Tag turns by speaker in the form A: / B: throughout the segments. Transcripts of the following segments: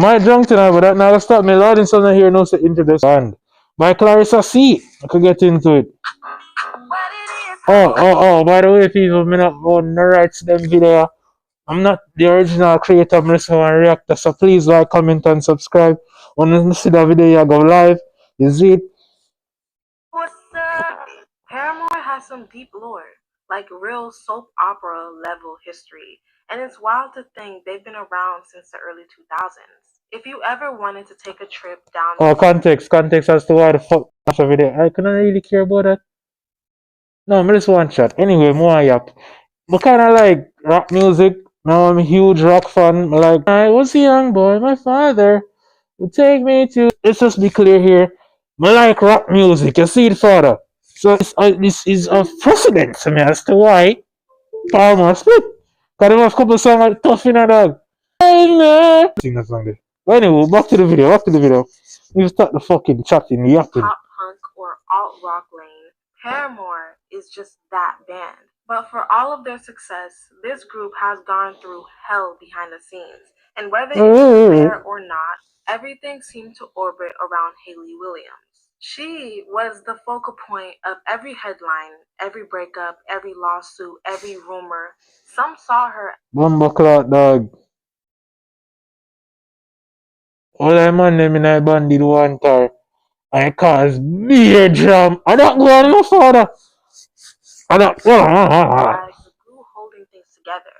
A: My drunk tonight, but that now stop me. Lord and Son here knows to introduce band. By Clarissa C. I could get into it. By the way, people, me not going to write them video. I'm not the original creator, I'm just going to react. So please like, comment, and subscribe. When you see the video, you go live. Is it?
B: What's up? Paramore has some deep lore, like real soap opera level history, and it's wild to think they've been around since the early 2000s. If you ever wanted to take a trip down
A: context as to why the fuck watch a video. I couldn't really care about that. No, I just one shot. Anyway, more yap. But kind of like rock music. Now I'm a huge rock fan. Like I was a young boy, my father would take me to. Let's just be clear here. I like rock music. You see it, father. So this is a precedent to me as to why Paramore split. Cause there was a couple songs like Tough in a Dog. Sing that song there. But anyway, back to the video. You start the fucking chatting, yapping.
B: Pop punk or alt rock lane, Paramore is just that band. But for all of their success, this group has gone through hell behind the scenes. And whether it's fair or not, everything seemed to orbit around Hayley Williams. She was the focal point of every headline, every breakup, every lawsuit, every rumor. Some saw her.
A: Bumble clock, dog. All I man them in a bandit one car. I cause beer jam. I don't go on no further. I don't.
B: As the glue holding things together.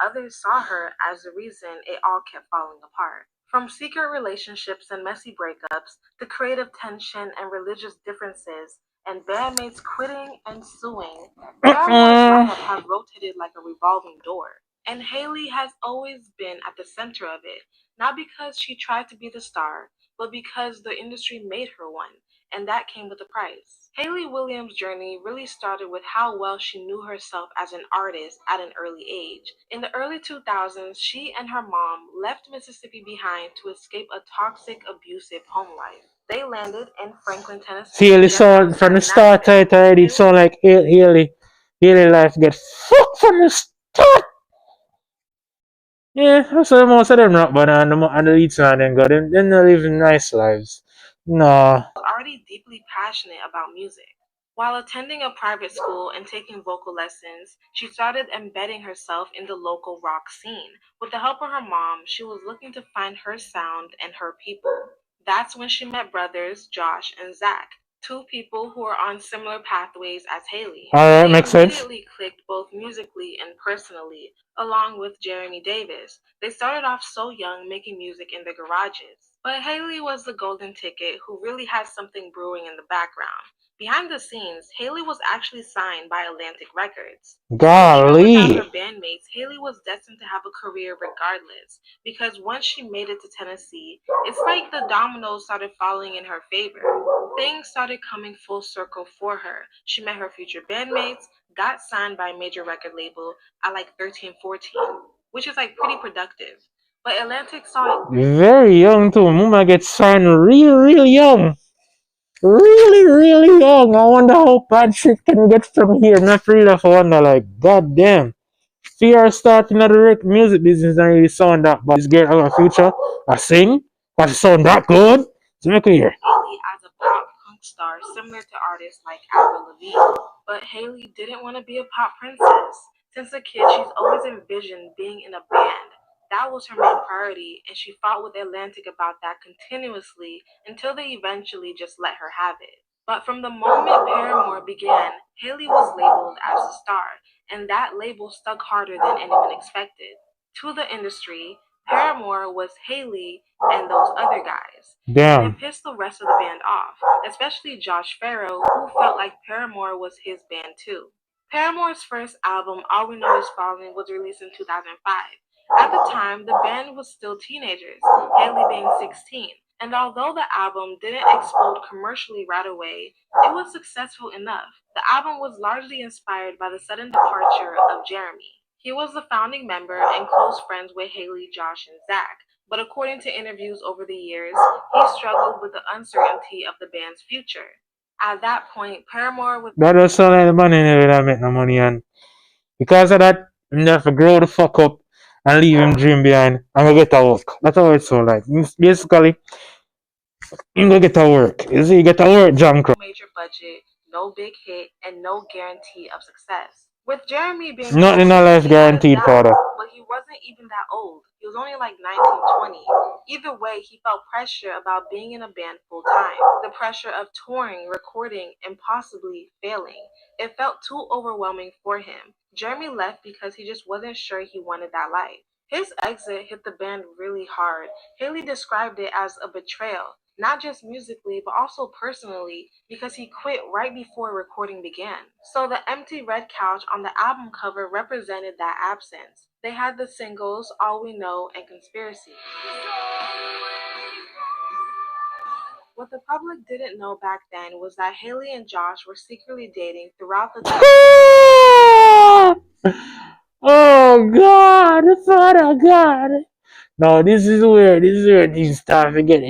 B: Others saw her as the reason it all kept falling apart. From secret relationships and messy breakups to creative tension and religious differences and bandmates quitting and suing, Paramore's lineup has rotated like a revolving door. And Hayley has always been at the center of it, not because she tried to be the star, but because the industry made her one, and that came with a price. Hayley Williams' journey really started with how well she knew herself as an artist at an early age. In the early 2000s, she and her mom left Mississippi behind to escape a toxic, abusive home life. They landed in Franklin, Tennessee.
A: Haley saw from the start it already. It sound like Haley life get fucked from the start. Yeah, so most of them rock band and the lead singer then go. Them they live nice lives. No.
B: Already deeply passionate about music. While attending a private school and taking vocal lessons, she started embedding herself in the local rock scene. With the help of her mom, she was looking to find her sound and her people. That's when she met brothers Josh and Zach, two people who are on similar pathways as Hayley.
A: Alright, makes sense.
B: They immediately clicked both musically and personally, along with Jeremy Davis. They started off so young, making music in their garages. But Hayley was the golden ticket who really had something brewing in the background. Behind the scenes, Hayley was actually signed by Atlantic Records.
A: Golly.
B: Without her bandmates, Hayley was destined to have a career regardless, because once she made it to Tennessee, it's like the dominoes started falling in her favor. Things started coming full circle for her. She met her future bandmates, got signed by a major record label at like 13, 14, which is like pretty productive. But Atlantic saw it.
A: Very young too. Mama gets signed real young. Really young. I wonder how bad shit can get from here. Not really for wonder, like, god damn. Fear starting at the music business and really sound that bad. This girl have a future. I sing. But sound that good. So make it hear.
B: Hayley as a pop punk star, similar to artists like Avril Lavigne. But Hayley didn't want to be a pop princess. Since a kid, she's always envisioned being in a band. That was her main priority, and she fought with Atlantic about that continuously until they eventually just let her have it. But from the moment Paramore began, Hayley was labeled as a star, and that label stuck harder than anyone expected. To the industry, Paramore was Hayley and those other guys.
A: Damn.
B: And it pissed the rest of the band off, especially Josh Farrow, who felt like Paramore was his band too. Paramore's first album, All We Know Is Falling, was released in 2005. At the time, the band was still teenagers, Hayley being 16, and although the album didn't explode commercially right away, it was successful enough. The album was largely inspired by the sudden departure of Jeremy. He was the founding member and close friends with Hayley, Josh, and Zach, but according to interviews over the years, he struggled with the uncertainty of the band's future. At that point, Paramore was...
A: That was sound like the money never that make no money, and because of that, I'm never grow the fuck up and leave him dream behind and go get a work. That's how it's so like. Basically, him go get a work. You see, get a work, John Crow.
B: Major budget, no big hit, and no guarantee of success. With Jeremy being
A: Nothing in our life
B: he had a
A: guaranteed,
B: dad,
A: father.
B: but he wasn't even that old. He was only like 19, 20. Either way, he felt pressure about being in a band full time. The pressure of touring, recording, and possibly failing. It felt too overwhelming for him. Jeremy left because he just wasn't sure he wanted that life. His exit hit the band really hard. Hayley described it as a betrayal, not just musically, but also personally, because he quit right before recording began. So the empty red couch on the album cover represented that absence. They had the singles All We Know and Conspiracy. What the public didn't know back then was that Hayley and Josh were secretly dating throughout the time.
A: Oh God, Father God. No, this is where things start to get,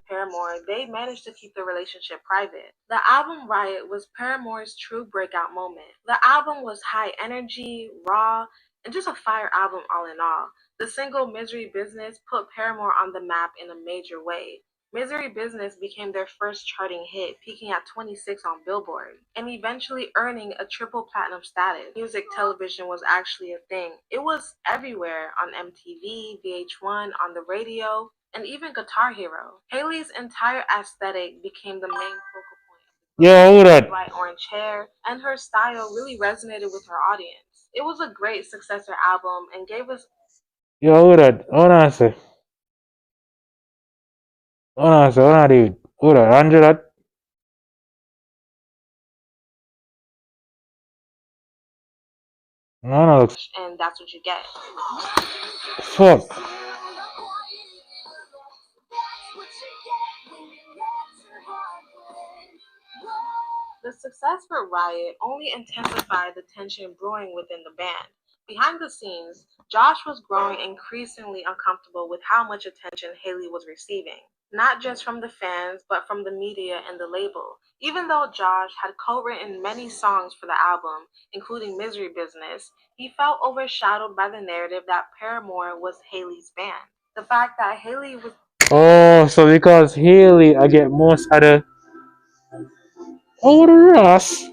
B: Paramore, they managed to keep the relationship private. The album Riot was Paramore's true breakout moment. The album was high energy, raw, and just a fire album all in all. The single Misery Business put Paramore on the map in a major way. Misery Business became their first charting hit, peaking at 26 on Billboard, and eventually earning a triple platinum status. Music television was actually a thing. It was everywhere on MTV, VH1, on the radio, and even Guitar Hero. Hayley's entire aesthetic became the main focal point.
A: Yeah, who that?
B: Bright orange hair, and her style really resonated with her audience. It was a great successor album and gave us
A: Yo, who that? Hold on, sir. Hold on, dude. Who that? Andrew that? No, no, look.
B: and that's what you get.
A: Fuck.
B: The success for Riot only intensified the tension brewing within the band. Behind the scenes, Josh was growing increasingly uncomfortable with how much attention Hayley was receiving, not just from the fans, but from the media and the label. Even though Josh had co-written many songs for the album, including Misery Business, he felt overshadowed by the narrative that Paramore was Hayley's band. The fact that Hayley was
A: Oh, so because Hayley, I get most of the. Oh, the Ross.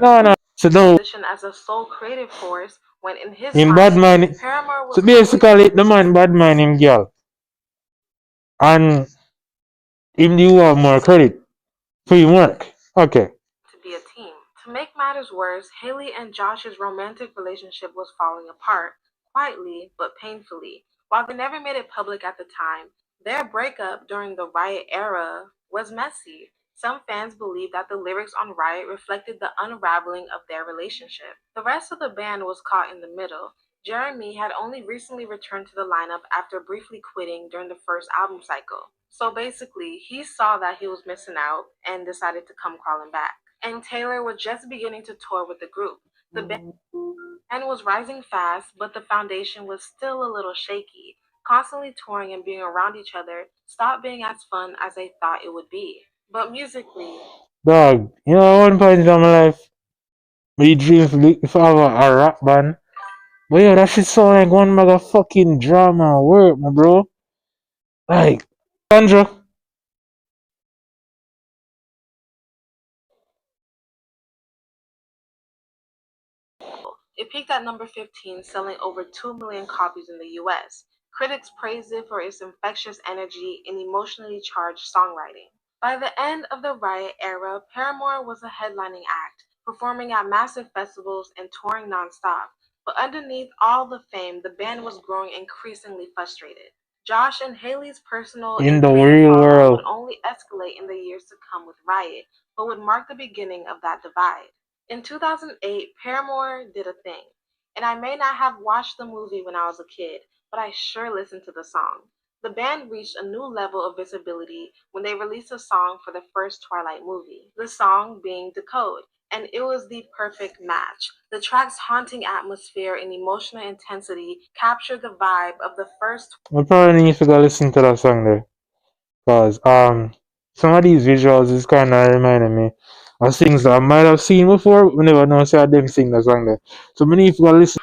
A: No. So no.
B: positioned as a sole creative force when in his
A: In
B: mind,
A: bad mind.
B: Paramore was
A: So basically, the man bad mind him girl. And him do want more credit for him work. Okay.
B: to be a team. To make matters worse, Hayley and Josh's romantic relationship was falling apart, quietly but painfully. While they never made it public at the time, their breakup during the Riot era was messy. Some fans believe that the lyrics on Riot reflected the unraveling of their relationship. The rest of the band was caught in the middle. Jeremy had only recently returned to the lineup after briefly quitting during the first album cycle. So basically, he saw that he was missing out and decided to come crawling back. And Taylor was just beginning to tour with the group. The band was rising fast, but the foundation was still a little shaky. Constantly touring and being around each other stopped being as fun as they thought it would be. But musically,
A: Dog, you know, one point in my life, my dream for have a rap band. But yo, that shit sound like one mega fucking drama work, my bro. Like, Sandra.
B: it peaked at number 15, selling over 2 million copies in the US. Critics praised it for its infectious energy and emotionally charged songwriting. By the end of the Riot era, Paramore was a headlining act, performing at massive festivals and touring nonstop. But underneath all the fame, the band was growing increasingly frustrated. Josh and Hayley's personal
A: In
B: and
A: the
B: creative
A: real
B: fallout
A: world.
B: would only escalate in the years to come with Riot, but would mark the beginning of that divide. In 2008, Paramore did a thing, and I may not have watched the movie when I was a kid, but I sure listened to the song. The band reached a new level of visibility when they released a song for the first Twilight movie, the song being Decode, and it was the perfect match. The track's haunting atmosphere and emotional intensity captured the vibe of the first.
A: I probably need to go listen to that song there. Cause some of these visuals is kinda reminding me or things that I might have seen before, but we never know say them sing the song there. So many people listen.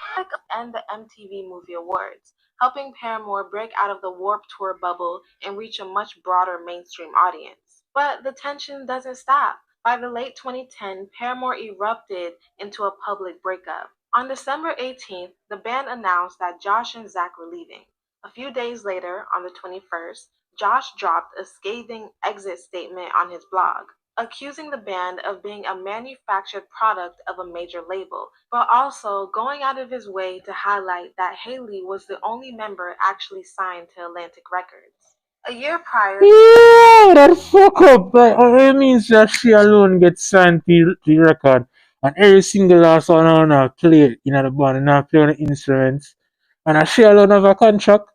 B: And the MTV Movie Awards, helping Paramore break out of the Warped Tour bubble and reach a much broader mainstream audience. But the tension doesn't stop. By the late 2010, Paramore erupted into a public breakup. On December 18th, the band announced that Josh and Zach were leaving. A few days later, on the 21st, Josh dropped a scathing exit statement on his blog, accusing the band of being a manufactured product of a major label, but also going out of his way to highlight that Hayley was the only member actually signed to Atlantic Records. A year prior,
A: Yeah, that fuck up. Like, it means that she alone gets signed to the record. And every single last one on her play in the band and not play on the instruments. And she alone have a contract.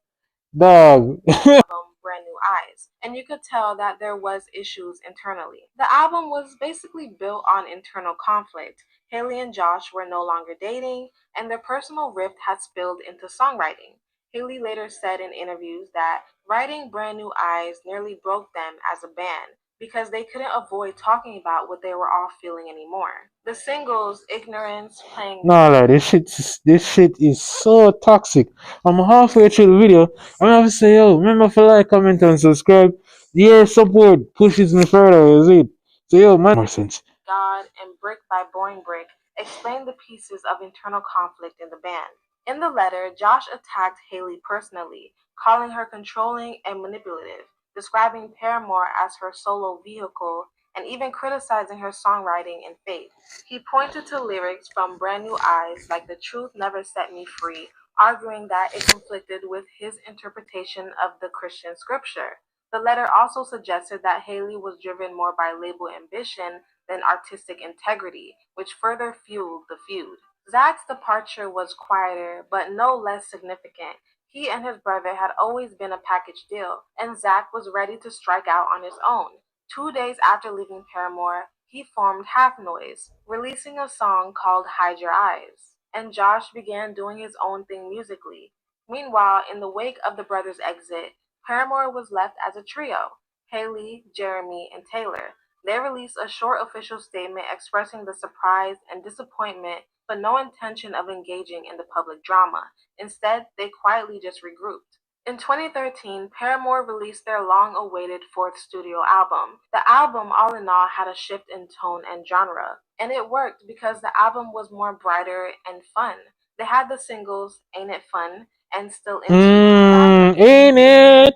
A: Dog.
B: album Brand New Eyes, and you could tell that there was issues internally. The album was basically built on internal conflict. Hayley and Josh were no longer dating, and their personal rift had spilled into songwriting. Hayley later said in interviews that writing Brand New Eyes nearly broke them as a band because they couldn't avoid talking about what they were all feeling anymore. The singles, Ignorance, Playing
A: Nah, like, this shit is so toxic. I'm halfway through the video. I'm gonna say, yo, remember to like, comment, and subscribe. Your support pushes me further, is it? So, yo, man, more sense.
B: God, and Brick by Boring Brick explain the pieces of internal conflict in the band. In the letter, Josh attacked Hayley personally, calling her controlling and manipulative, describing Paramore as her solo vehicle, and even criticizing her songwriting and faith. He pointed to lyrics from Brand New Eyes like The Truth Never Set Me Free, arguing that it conflicted with his interpretation of the Christian scripture. The letter also suggested that Hayley was driven more by label ambition than artistic integrity, which further fueled the feud. Zach's departure was quieter, but no less significant. He and his brother had always been a package deal, and Zach was ready to strike out on his own. 2 days after leaving Paramore, he formed Half Noise, releasing a song called Hide Your Eyes, and Josh began doing his own thing musically. Meanwhile, in the wake of the brothers' exit, Paramore was left as a trio: Hayley, Jeremy, and Taylor. They released a short official statement expressing the surprise and disappointment, but no intention of engaging in the public drama. Instead, they quietly just regrouped. In 2013, Paramore released their long awaited fourth studio album. The album, all in all, had a shift in tone and genre, and it worked because the album was more brighter and fun. They had the singles Ain't It Fun and Still Into You.
A: Ain't it?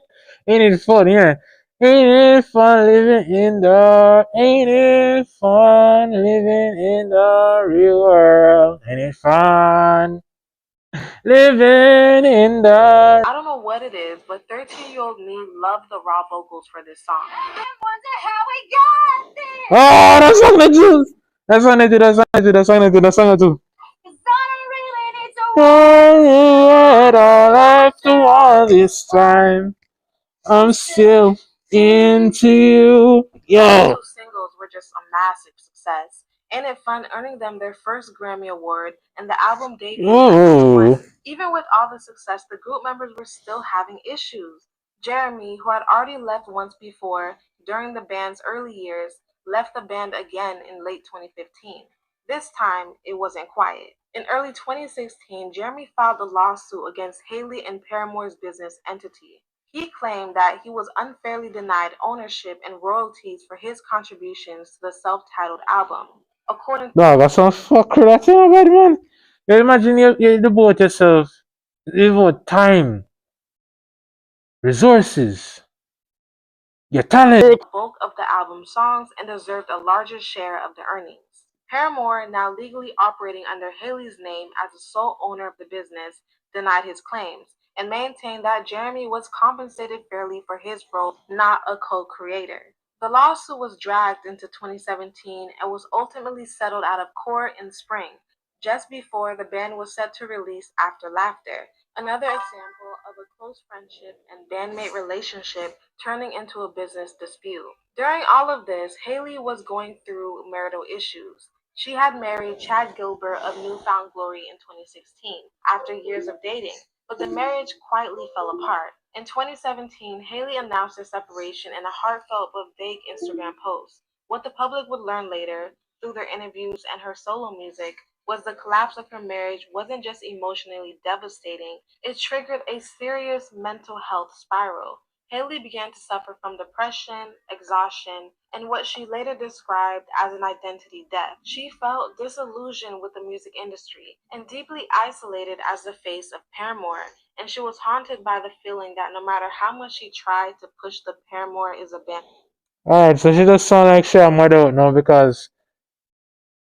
A: Ain't it fun, yeah? Ain't it fun living in the? Ain't it fun living in the real world? Ain't it fun living in the?
B: I don't know what it is, but 13-year-old me loved the raw vocals for this song.
A: Oh, that's song that too. That's song that too. That's song that too. That's song that too. That's song that too. Had all after all this time, I'm still into you. Yo.
B: Two singles were just a massive success. Ain't It Fun earning them their first Grammy Award, and the album debuted at number
A: Oh.
B: one. Even with all the success, the group members were still having issues. Jeremy, who had already left once before during the band's early years, left the band again in late 2015. This time, it wasn't quiet. In early 2016, Jeremy filed a lawsuit against Hayley and Paramore's business entity. He claimed that he was unfairly denied ownership and royalties for his contributions to the self-titled album. According
A: Dog, that's some fucker. That's all right, man. You imagine you devote yourself, you devote time, resources, your talent.
B: the bulk of the album's songs and deserved a larger share of the earnings. Paramore, now legally operating under Hayley's name as the sole owner of the business, denied his claims and maintained that Jeremy was compensated fairly for his role, not a co-creator. The lawsuit was dragged into 2017 and was ultimately settled out of court in spring, just before the band was set to release After Laughter, another example of a close friendship and bandmate relationship turning into a business dispute. During all of this, Hayley was going through marital issues. She had married Chad Gilbert of Newfound Glory in 2016 after years of dating, but the marriage quietly fell apart. In 2017, Hayley announced their separation in a heartfelt but vague Instagram post. What the public would learn later, through their interviews and her solo music, was the collapse of her marriage wasn't just emotionally devastating, it triggered a serious mental health spiral. Haley began to suffer from depression, exhaustion, and what she later described as an identity death. She felt disillusioned with the music industry and deeply isolated as the face of Paramore, and she was haunted by the feeling that no matter how much she tried to push the Paramore is a band.
A: Alright, so she just sound like she a mad out now because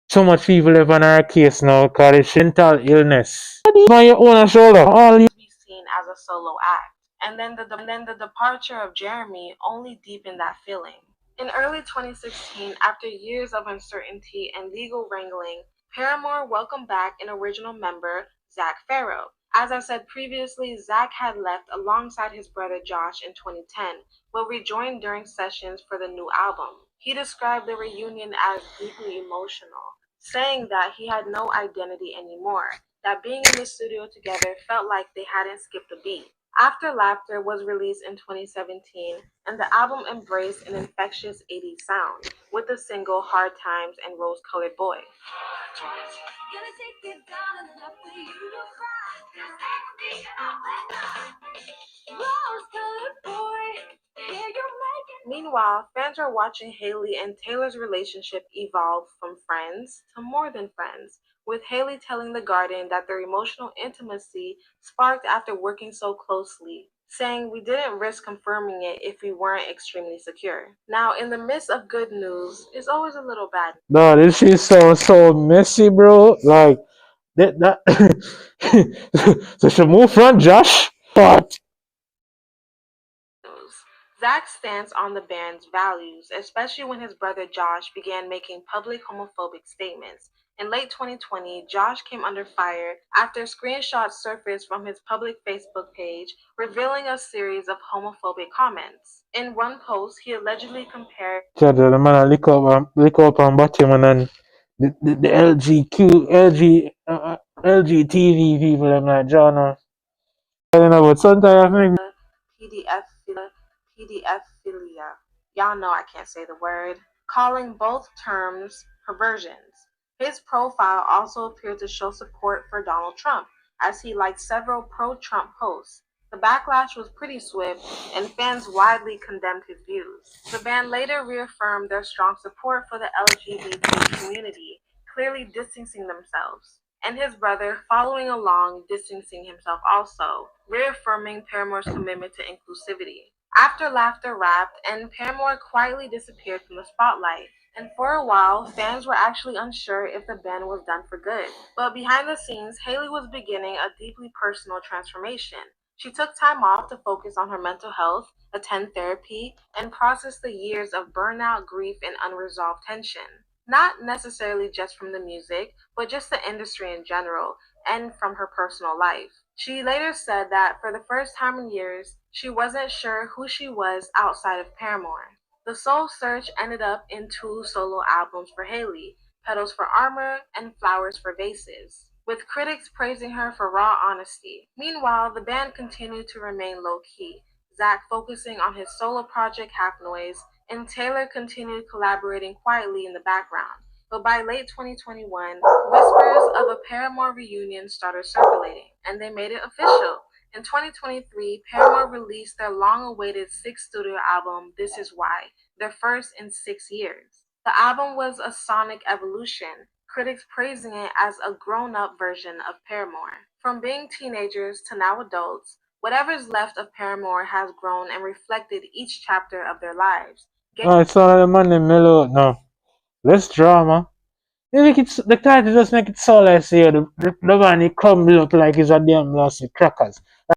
A: so much people live on her case now because it's mental illness. On your own shoulder. All you
B: Be seen as a solo act. And then the departure of Jeremy only deepened that feeling. In early 2016, after years of uncertainty and legal wrangling, Paramore welcomed back an original member, Zach Farrow. As I said previously, Zach had left alongside his brother Josh in 2010, but rejoined during sessions for the new album. He described the reunion as deeply emotional, saying that he had no identity anymore, that being in the studio together felt like they hadn't skipped a beat. After Laughter was released in 2017, and the album embraced an infectious 80s sound, with the single Hard Times and Rose Colored Boy. Meanwhile, fans are watching Hayley and Taylor's relationship evolve from friends to more than friends, with Hayley telling The Guardian that their emotional intimacy sparked after working so closely, saying, "We didn't risk confirming it if we weren't extremely secure." Now, in the midst of good news, is always a little bad
A: no, this shit so messy, bro. Like that so she moved from Josh. But
B: news. Zach's stance on the band's values, especially when his brother Josh began making public homophobic statements. In late 2020, Josh came under fire after screenshots surfaced from his public Facebook page revealing a series of homophobic comments. In one post, he allegedly compared
A: the man lick up and bottom and the LGTV people them like John. I don't know, but sometimes I think
B: PDF Y'all know I can't say the word, calling both terms perversions. His profile also appeared to show support for Donald Trump, as he liked several pro-Trump posts. The backlash was pretty swift, and fans widely condemned his views. The band later reaffirmed their strong support for the LGBT community, clearly distancing themselves, and his brother following along, distancing himself also, reaffirming Paramore's commitment to inclusivity. After Laughter wrapped, and Paramore quietly disappeared from the spotlight, and for a while, fans were actually unsure if the band was done for good. But behind the scenes, Hayley was beginning a deeply personal transformation. She took time off to focus on her mental health, attend therapy, and process the years of burnout, grief, and unresolved tension. Not necessarily just from the music, but just the industry in general, and from her personal life. She later said that for the first time in years, she wasn't sure who she was outside of Paramore. The soul search ended up in two solo albums for Hayley, Petals for Armor and Flowers for Vases, with critics praising her for raw honesty. Meanwhile, the band continued to remain low-key, Zach focusing on his solo project Half Noise, and Taylor continued collaborating quietly in the background. But by late 2021, whispers of a Paramore reunion started circulating, and they made it official. In 2023, Paramore released their long-awaited sixth studio album, This Is Why, their first in 6 years. The album was a sonic evolution, critics praising it as a grown-up version of Paramore. From being teenagers to now adults, whatever's left of Paramore has grown and reflected each chapter of their lives.
A: it's not the man named Mellow no. Less drama. They make the title just make it so like say the man he crumble up like he's a damn lost crackers.